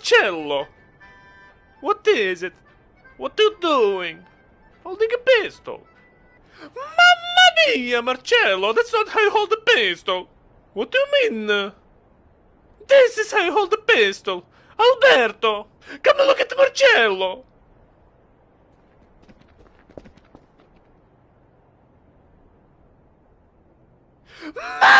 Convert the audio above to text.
Marcello! What is it? What are you doing? Holding a pistol. Mamma mia, Marcello! That's not how you hold a pistol! What do you mean? This is how you hold a pistol! Alberto! Come and look at Marcello! Mamma